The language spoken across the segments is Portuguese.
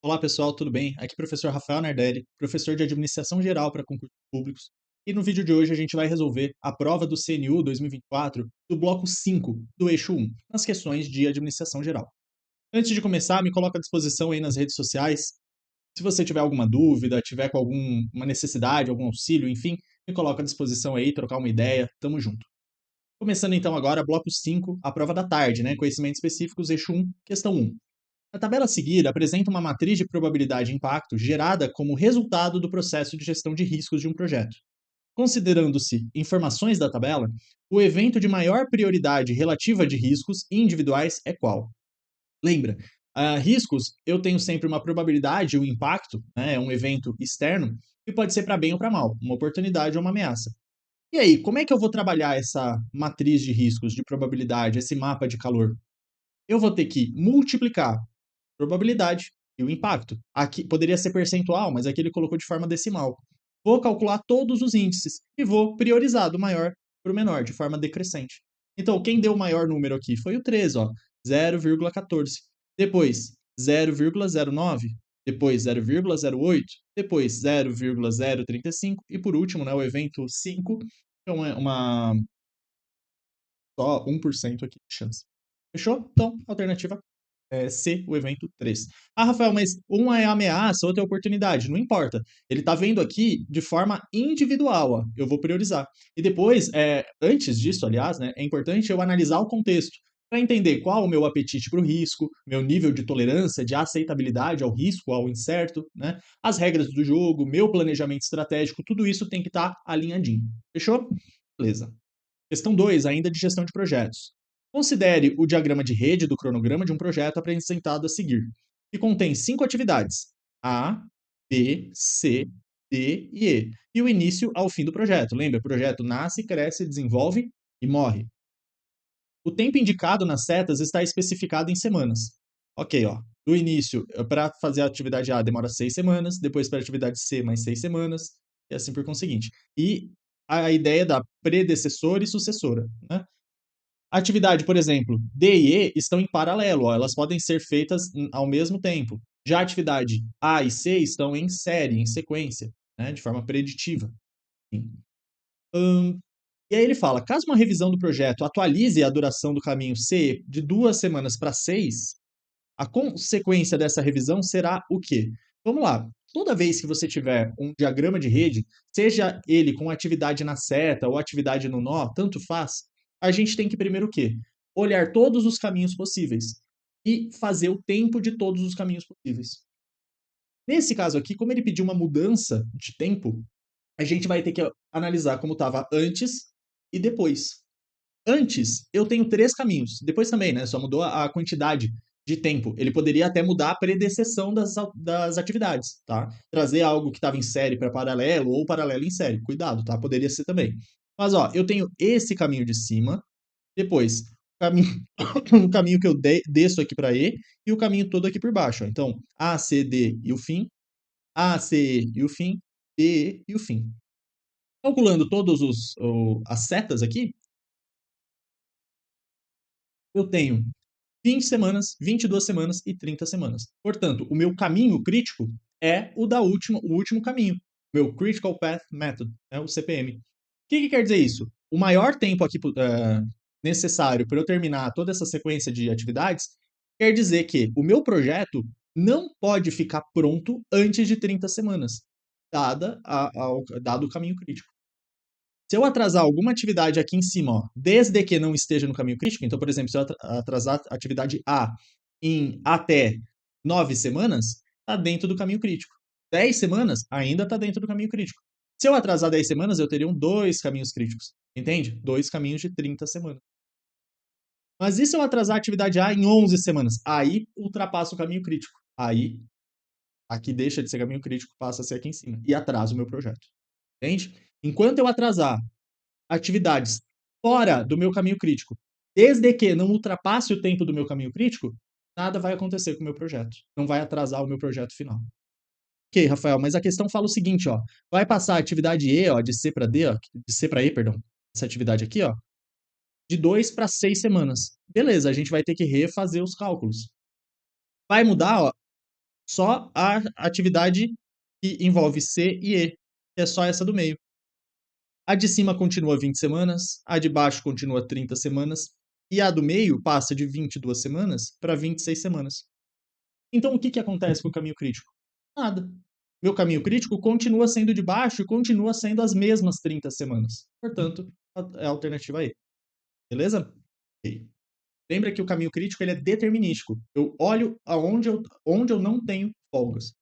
Olá pessoal, tudo bem? Aqui é o professor Rafael Nardelli, professor de Administração Geral para concursos públicos. E no vídeo de hoje a gente vai resolver a prova do CNU 2024 do bloco 5 do eixo 1, nas questões de Administração Geral. Antes de começar, me coloca à disposição aí nas redes sociais. Se você tiver alguma dúvida, tiver com alguma necessidade, algum auxílio, enfim, me coloca à disposição aí, trocar uma ideia, tamo junto. Começando então agora, bloco 5, a prova da tarde, né? Conhecimentos específicos, eixo 1, questão 1. A tabela a seguir apresenta uma matriz de probabilidade e impacto gerada como resultado do processo de gestão de riscos de um projeto. Considerando-se informações da tabela, o evento de maior prioridade relativa de riscos individuais é qual? Lembra, riscos eu tenho sempre uma probabilidade, um impacto, né, é um evento externo, que pode ser para bem ou para mal, uma oportunidade ou uma ameaça. E aí, como é que eu vou trabalhar essa matriz de riscos, de probabilidade, esse mapa de calor? Eu vou ter que multiplicar probabilidade e o impacto. Aqui poderia ser percentual, mas aqui ele colocou de forma decimal. Vou calcular todos os índices e vou priorizar do maior para o menor, de forma decrescente. Então, quem deu o maior número aqui foi o 13, ó, 0,14. Depois, 0,09. Depois, 0,08. Depois, 0,035. E por último, né, o evento 5, então é só 1% aqui de chance. Fechou? Então, alternativa C, o evento 3. Ah, Rafael, mas uma é ameaça, outra é oportunidade. Não importa. Ele está vendo aqui de forma individual, ó. Eu vou priorizar. E depois, antes disso, aliás, né, é importante eu analisar o contexto para entender qual o meu apetite para o risco, meu nível de tolerância, de aceitabilidade ao risco, ao incerto, né, as regras do jogo, meu planejamento estratégico, tudo isso tem que estar alinhadinho. Fechou? Beleza. Questão 2, ainda de gestão de projetos. Considere o diagrama de rede do cronograma de um projeto apresentado a seguir, que contém 5 atividades: A, B, C, D e E, e o início ao fim do projeto. Lembra, o projeto nasce, cresce, desenvolve e morre. O tempo indicado nas setas está especificado em semanas. Ok, ó. Do início, para fazer a atividade A demora 6 semanas, depois para a atividade C mais 6 semanas, e assim por conseguinte. E a ideia da predecessora e sucessora, né? A atividade, por exemplo, D e E estão em paralelo, ó, elas podem ser feitas ao mesmo tempo. Já a atividade A e C estão em série, em sequência, né, de forma preditiva. E aí ele fala: caso uma revisão do projeto atualize a duração do caminho C de 2 semanas para 6, a consequência dessa revisão será o quê? Vamos lá. Toda vez que você tiver um diagrama de rede, seja ele com atividade na seta ou atividade no nó, tanto faz, a gente tem que primeiro o quê? Olhar todos os caminhos possíveis e fazer o tempo de todos os caminhos possíveis. Nesse caso aqui, como ele pediu uma mudança de tempo, a gente vai ter que analisar como estava antes e depois. Antes, eu tenho 3 caminhos. Depois também, né, só mudou a quantidade de tempo. Ele poderia até mudar a predecessão das atividades, tá? Trazer algo que estava em série para paralelo ou paralelo em série. Cuidado, tá? Poderia ser também. Mas, ó, eu tenho esse caminho de cima, depois o caminho, o caminho que eu desço aqui para E e o caminho todo aqui por baixo. Ó. Então, A, C, D e o fim, A, C, E e o fim, B, E e o fim. Calculando todos as setas aqui, eu tenho 20 semanas, 22 semanas e 30 semanas. Portanto, o meu caminho crítico é o último caminho. Meu Critical Path Method, né, o CPM. O que quer dizer isso? O maior tempo aqui necessário para eu terminar toda essa sequência de atividades quer dizer que o meu projeto não pode ficar pronto antes de 30 semanas, dado o caminho crítico. Se eu atrasar alguma atividade aqui em cima, ó, desde que não esteja no caminho crítico, então, por exemplo, se eu atrasar a atividade A em até 9 semanas, está dentro do caminho crítico. 10 semanas, ainda está dentro do caminho crítico. Se eu atrasar 10 semanas, eu teria 2 caminhos críticos. Entende? 2 caminhos de 30 semanas. Mas e se eu atrasar a atividade A em 11 semanas? Aí ultrapassa o caminho crítico. Aí, aqui deixa de ser caminho crítico, passa a ser aqui em cima. E atrasa o meu projeto. Entende? Enquanto eu atrasar atividades fora do meu caminho crítico, desde que não ultrapasse o tempo do meu caminho crítico, nada vai acontecer com o meu projeto. Não vai atrasar o meu projeto final. Ok, Rafael, mas a questão fala o seguinte, ó. Vai passar a atividade E, ó, de C para D, ó, de C para E, perdão, essa atividade aqui, ó, de 2 para 6 semanas. Beleza, a gente vai ter que refazer os cálculos. Vai mudar, ó, Só a atividade que envolve C e E, que é só essa do meio. A de cima continua 20 semanas, a de baixo continua 30 semanas, e a do meio passa de 22 semanas para 26 semanas. Então, o que, que acontece com o caminho crítico? Nada. Meu caminho crítico continua sendo de baixo e continua sendo as mesmas 30 semanas. Portanto, é a alternativa E. Beleza? Ok. Lembra que o caminho crítico ele é determinístico. Eu olho onde eu não tenho folgas.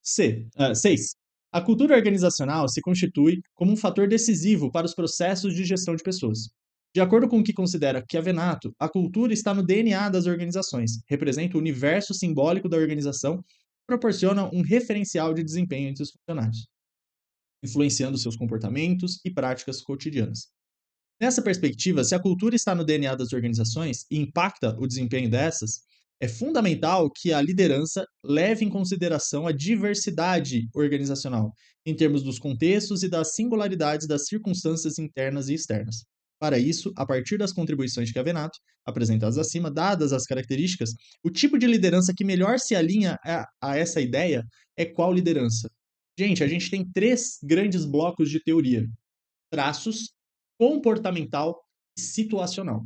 6. A cultura organizacional se constitui como um fator decisivo para os processos de gestão de pessoas. De acordo com o que considera Chiavenato, a cultura está no DNA das organizações, representa o universo simbólico da organização, proporciona um referencial de desempenho entre os funcionários, influenciando seus comportamentos e práticas cotidianas. Nessa perspectiva, se a cultura está no DNA das organizações e impacta o desempenho dessas, é fundamental que a liderança leve em consideração a diversidade organizacional, em termos dos contextos e das singularidades das circunstâncias internas e externas. Para isso, a partir das contribuições de Chiavenato, apresentadas acima, dadas as características, o tipo de liderança que melhor se alinha a essa ideia é qual liderança? Gente, a gente tem 3 grandes blocos de teoria: traços, comportamental e situacional.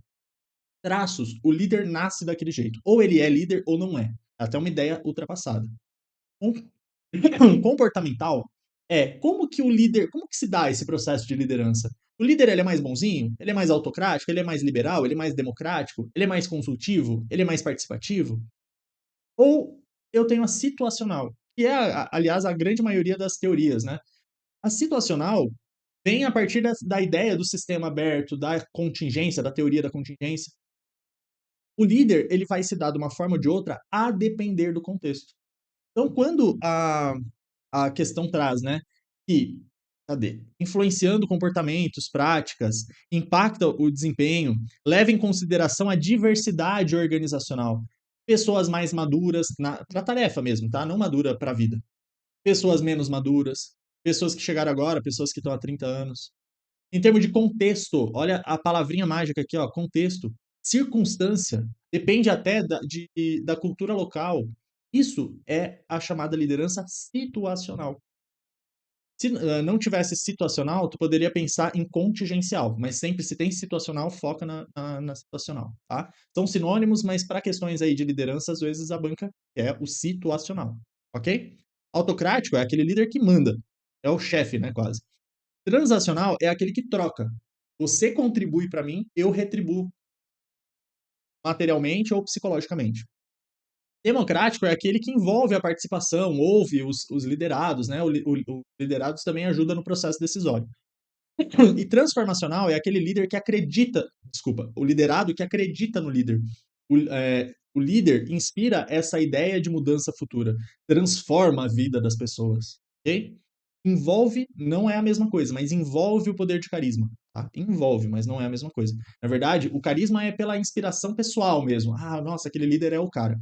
Traços, o líder nasce daquele jeito. Ou ele é líder ou não é. Até uma ideia ultrapassada. Comportamental é como que se dá esse processo de liderança? O líder ele é mais bonzinho? Ele é mais autocrático? Ele é mais liberal? Ele é mais democrático? Ele é mais consultivo? Ele é mais participativo? Ou eu tenho a situacional, que é, aliás, a grande maioria das teorias, né? A situacional vem a partir da ideia do sistema aberto, da contingência, da teoria da contingência. O líder ele vai se dar de uma forma ou de outra a depender do contexto. Então, quando a questão traz, né, que, cadê? Influenciando comportamentos, práticas, impacta o desempenho, leva em consideração a diversidade organizacional. Pessoas mais maduras, para a tarefa mesmo, tá? Não madura para a vida. Pessoas menos maduras, pessoas que chegaram agora, pessoas que estão há 30 anos. Em termos de contexto, olha a palavrinha mágica aqui, ó, contexto. Circunstância, depende até da cultura local. Isso é a chamada liderança situacional. Se não tivesse situacional, tu poderia pensar em contingencial, mas sempre se tem situacional, foca na situacional, tá? São sinônimos, mas para questões aí de liderança, às vezes a banca é o situacional, ok? Autocrático é aquele líder que manda, é o chefe, né, quase. Transacional é aquele que troca. Você contribui para mim, eu retribuo materialmente ou psicologicamente. Democrático é aquele que envolve a participação, ouve os liderados, né? O liderados também ajuda no processo decisório. E transformacional é aquele líder que acredita, desculpa, o liderado que acredita no líder. O líder inspira essa ideia de mudança futura, transforma a vida das pessoas, ok? Envolve não é a mesma coisa, mas envolve o poder de carisma, tá? Envolve, mas não é a mesma coisa. Na verdade, o carisma é pela inspiração pessoal mesmo. Ah, nossa, aquele líder é o cara.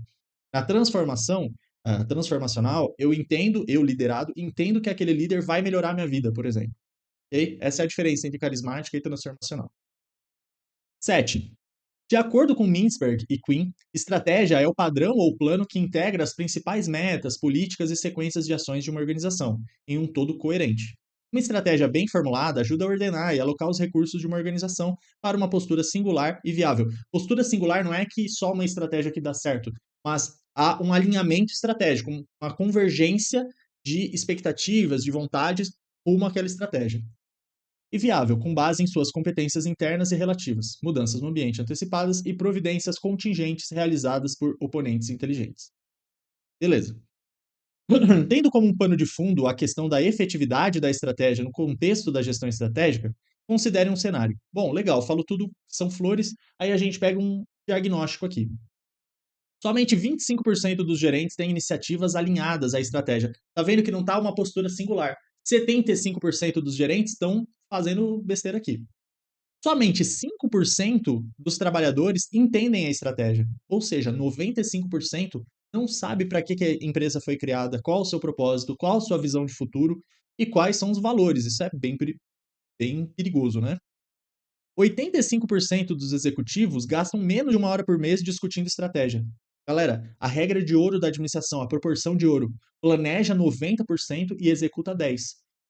Na transformação, transformacional, eu liderado, entendo que aquele líder vai melhorar minha vida, por exemplo. Ok? Essa é a diferença entre carismática e transformacional. 7. De acordo com Mintzberg e Quinn, estratégia é o padrão ou plano que integra as principais metas, políticas e sequências de ações de uma organização, em um todo coerente. Uma estratégia bem formulada ajuda a ordenar e alocar os recursos de uma organização para uma postura singular e viável. Postura singular não é que só uma estratégia que dá certo, mas há um alinhamento estratégico, uma convergência de expectativas, de vontades rumo àquela estratégia e viável, com base em suas competências internas e relativas, mudanças no ambiente antecipadas e providências contingentes realizadas por oponentes inteligentes. Beleza. Tendo como um pano de fundo a questão da efetividade da estratégia no contexto da gestão estratégica, considere um cenário. Bom, legal, falo tudo, são flores, aí a gente pega um diagnóstico aqui. Somente 25% dos gerentes têm iniciativas alinhadas à estratégia. Tá vendo que não tá uma postura singular. 75% dos gerentes estão fazendo besteira aqui. Somente 5% dos trabalhadores entendem a estratégia, ou seja, 95% não sabe para que a empresa foi criada, qual o seu propósito, qual a sua visão de futuro e quais são os valores. Isso é bem perigoso, né? 85% dos executivos gastam menos de 1 hora por mês discutindo estratégia. Galera, a regra de ouro da administração, a proporção de ouro, planeja 90% e executa 10%.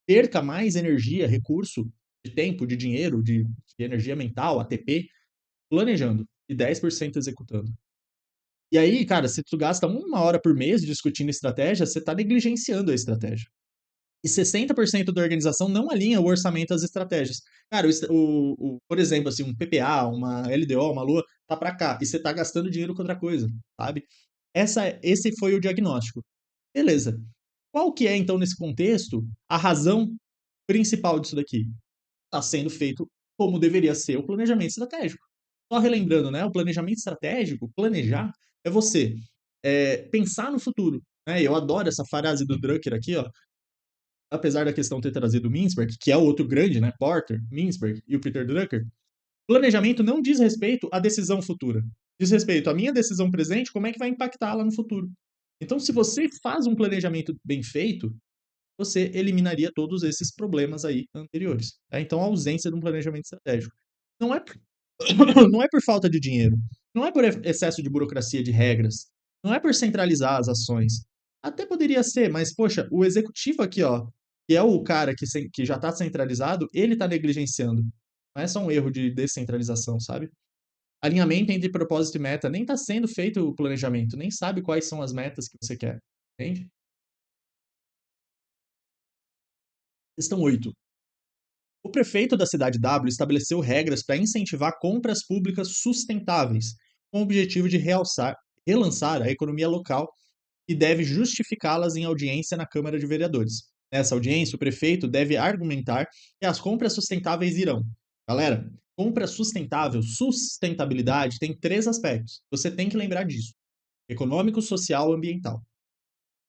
Perca mais energia, recurso, de tempo, de dinheiro, de energia mental, ATP, planejando e 10% executando. E aí, cara, se tu gasta 1 hora por mês discutindo estratégia, você está negligenciando a estratégia. E 60% da organização não alinha o orçamento às estratégias. Cara, por exemplo, assim, um PPA, uma LDO, uma Lua, tá para cá, e você tá gastando dinheiro com outra coisa, sabe? Esse foi o diagnóstico. Beleza. Qual que é, então, nesse contexto, a razão principal disso daqui? Está sendo feito como deveria ser o planejamento estratégico. Só relembrando, né? O planejamento estratégico, planejar, é você pensar no futuro. Né? Eu adoro essa frase do Drucker aqui, ó. Apesar da questão ter trazido o Mintzberg, que é o outro grande, né? Porter, Mintzberg e o Peter Drucker, planejamento não diz respeito à decisão futura. Diz respeito à minha decisão presente, como é que vai impactar lá no futuro. Então, se você faz um planejamento bem feito, você eliminaria todos esses problemas aí anteriores. Tá? Então, a ausência de um planejamento estratégico. Não é, não é por falta de dinheiro, não é por excesso de burocracia de regras, não é por centralizar as ações. Até poderia ser, mas, poxa, o executivo aqui, ó, que é o cara que já está centralizado, ele está negligenciando. Não é só um erro de descentralização, sabe? Alinhamento entre propósito e meta. Nem está sendo feito o planejamento, nem sabe quais são as metas que você quer. Entende? Questão 8. O prefeito da cidade W estabeleceu regras para incentivar compras públicas sustentáveis, com o objetivo de relançar a economia local e deve justificá-las em audiência na Câmara de Vereadores. Nessa audiência, o prefeito deve argumentar que as compras sustentáveis irão. Galera, compra sustentável, sustentabilidade tem 3 aspectos. Você tem que lembrar disso: econômico, social e ambiental.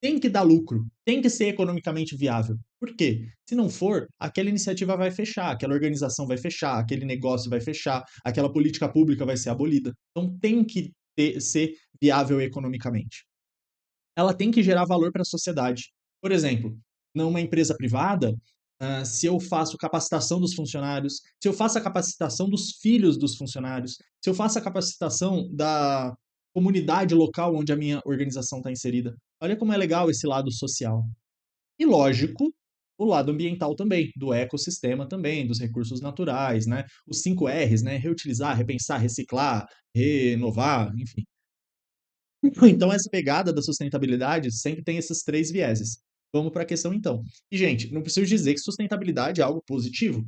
Tem que dar lucro, tem que ser economicamente viável. Por quê? Se não for, aquela iniciativa vai fechar, aquela organização vai fechar, aquele negócio vai fechar, aquela política pública vai ser abolida. Então tem que ser viável economicamente. Ela tem que gerar valor para a sociedade. Por exemplo, numa empresa privada, se eu faço capacitação dos funcionários, se eu faço a capacitação dos filhos dos funcionários, se eu faço a capacitação da comunidade local onde a minha organização está inserida. Olha como é legal esse lado social. E lógico, o lado ambiental também, do ecossistema também, dos recursos naturais, né? Os 5 R's, né? Reutilizar, repensar, reciclar, renovar, enfim. Então, essa pegada da sustentabilidade sempre tem esses 3 vieses. Vamos para a questão então. E, gente, não preciso dizer que sustentabilidade é algo positivo.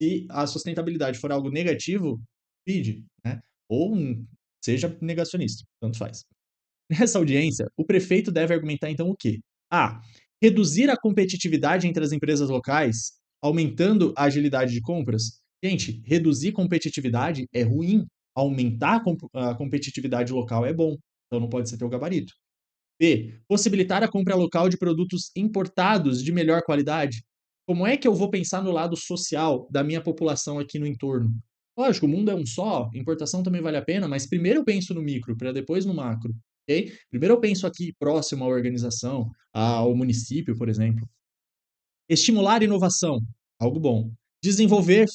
Se a sustentabilidade for algo negativo, vide, né? Ou seja negacionista, tanto faz. Nessa audiência, o prefeito deve argumentar então o quê? A. Reduzir a competitividade entre as empresas locais, aumentando a agilidade de compras. Gente, reduzir competitividade é ruim. Aumentar a competitividade local é bom. Então não pode ser teu gabarito. B. Possibilitar a compra local de produtos importados de melhor qualidade. Como é que eu vou pensar no lado social da minha população aqui no entorno? Lógico, o mundo é um só, importação também vale a pena, mas primeiro eu penso no micro, para depois no macro. Ok? Primeiro eu penso aqui próximo à organização, ao município, por exemplo. Estimular inovação, algo bom. Desenvolver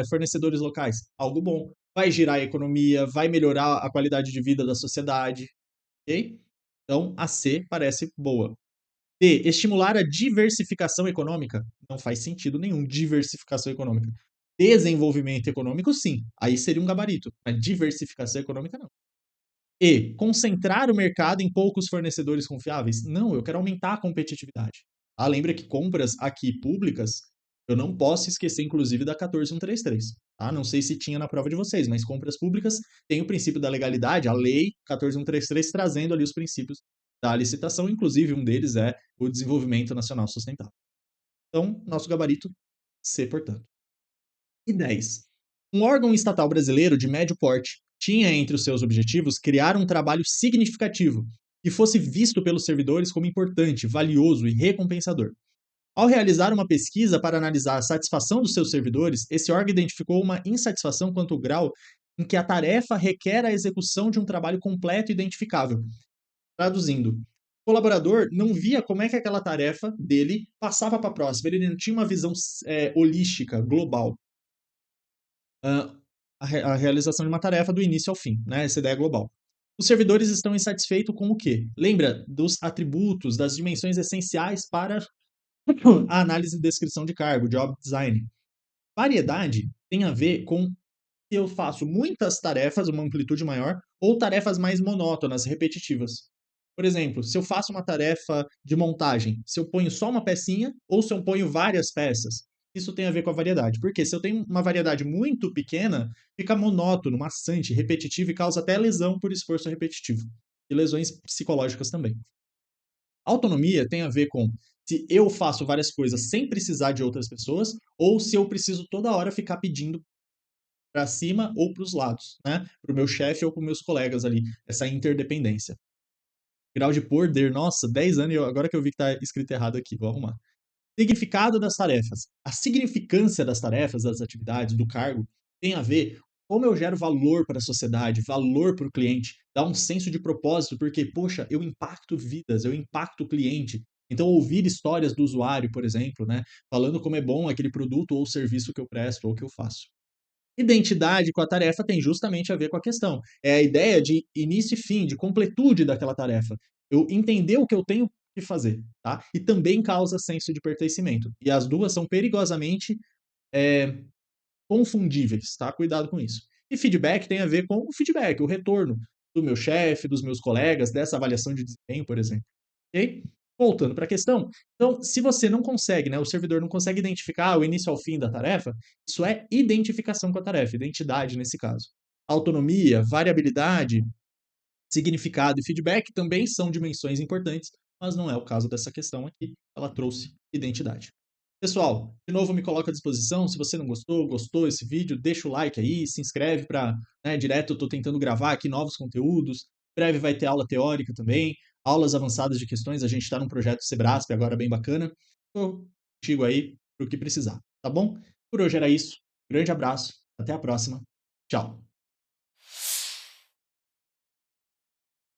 fornecedores locais, algo bom. Vai girar a economia, vai melhorar a qualidade de vida da sociedade, ok? Então, a C parece boa. D. Estimular a diversificação econômica. Não faz sentido nenhum diversificação econômica. Desenvolvimento econômico, sim. Aí seria um gabarito. Mas diversificação econômica, não. E. Concentrar o mercado em poucos fornecedores confiáveis. Não, eu quero aumentar a competitividade. Ah, lembra que compras aqui públicas, eu não posso esquecer, inclusive, da 14133. Tá? Não sei se tinha na prova de vocês, mas compras públicas tem o princípio da legalidade, a lei 14133 trazendo ali os princípios da licitação, inclusive um deles é o desenvolvimento nacional sustentável. Então, nosso gabarito C, portanto. E 10. Um órgão estatal brasileiro de médio porte tinha entre os seus objetivos criar um trabalho significativo que fosse visto pelos servidores como importante, valioso e recompensador. Ao realizar uma pesquisa para analisar a satisfação dos seus servidores, esse órgão identificou uma insatisfação quanto ao grau em que a tarefa requer a execução de um trabalho completo e identificável. Traduzindo, o colaborador não via como é que aquela tarefa dele passava para a próxima, ele não tinha uma visão holística, global. A realização de uma tarefa do início ao fim, né? Essa ideia global. Os servidores estão insatisfeitos com o quê? Lembra dos atributos, das dimensões essenciais para a análise e descrição de cargo, job design. Variedade tem a ver com se eu faço muitas tarefas, uma amplitude maior, ou tarefas mais monótonas, repetitivas. Por exemplo, se eu faço uma tarefa de montagem, se eu ponho só uma pecinha ou se eu ponho várias peças. Isso tem a ver com a variedade. Porque se eu tenho uma variedade muito pequena, fica monótono, maçante, repetitivo e causa até lesão por esforço repetitivo. E lesões psicológicas também. Autonomia tem a ver com se eu faço várias coisas sem precisar de outras pessoas ou se eu preciso toda hora ficar pedindo para cima ou para os lados, né? Para o meu chefe ou para os meus colegas ali, essa interdependência. Grau de poder, nossa, 10 anos e agora que eu vi que está escrito errado aqui, vou arrumar. Significado das tarefas. A significância das tarefas, das atividades, do cargo, tem a ver como eu gero valor para a sociedade, valor para o cliente, dá um senso de propósito, porque, poxa, eu impacto vidas, eu impacto o cliente. Então, ouvir histórias do usuário, por exemplo, né, falando como é bom aquele produto ou serviço que eu presto ou que eu faço. Identidade com a tarefa tem justamente a ver com a questão. É a ideia de início e fim, de completude daquela tarefa. Eu entender o que eu tenho que fazer, tá? E também causa senso de pertencimento. E as duas são perigosamente é, confundíveis, tá? Cuidado com isso. E feedback tem a ver com o feedback, o retorno do meu chefe, dos meus colegas, dessa avaliação de desempenho, por exemplo. Ok? Voltando para a questão, então, se você não consegue, né, o servidor não consegue identificar o início ao fim da tarefa, isso é identificação com a tarefa, identidade nesse caso. Autonomia, variabilidade, significado e feedback também são dimensões importantes, mas não é o caso dessa questão aqui. Ela trouxe identidade. Pessoal, de novo me coloco à disposição. Se você não gostou, gostou desse vídeo, deixa o like aí, se inscreve para, né, direto eu estou tentando gravar aqui novos conteúdos. Em breve vai ter aula teórica também, aulas avançadas de questões. A gente está num projeto Sebrasp agora bem bacana. Estou contigo aí para o que precisar, tá bom? Por hoje era isso. Grande abraço, até a próxima. Tchau.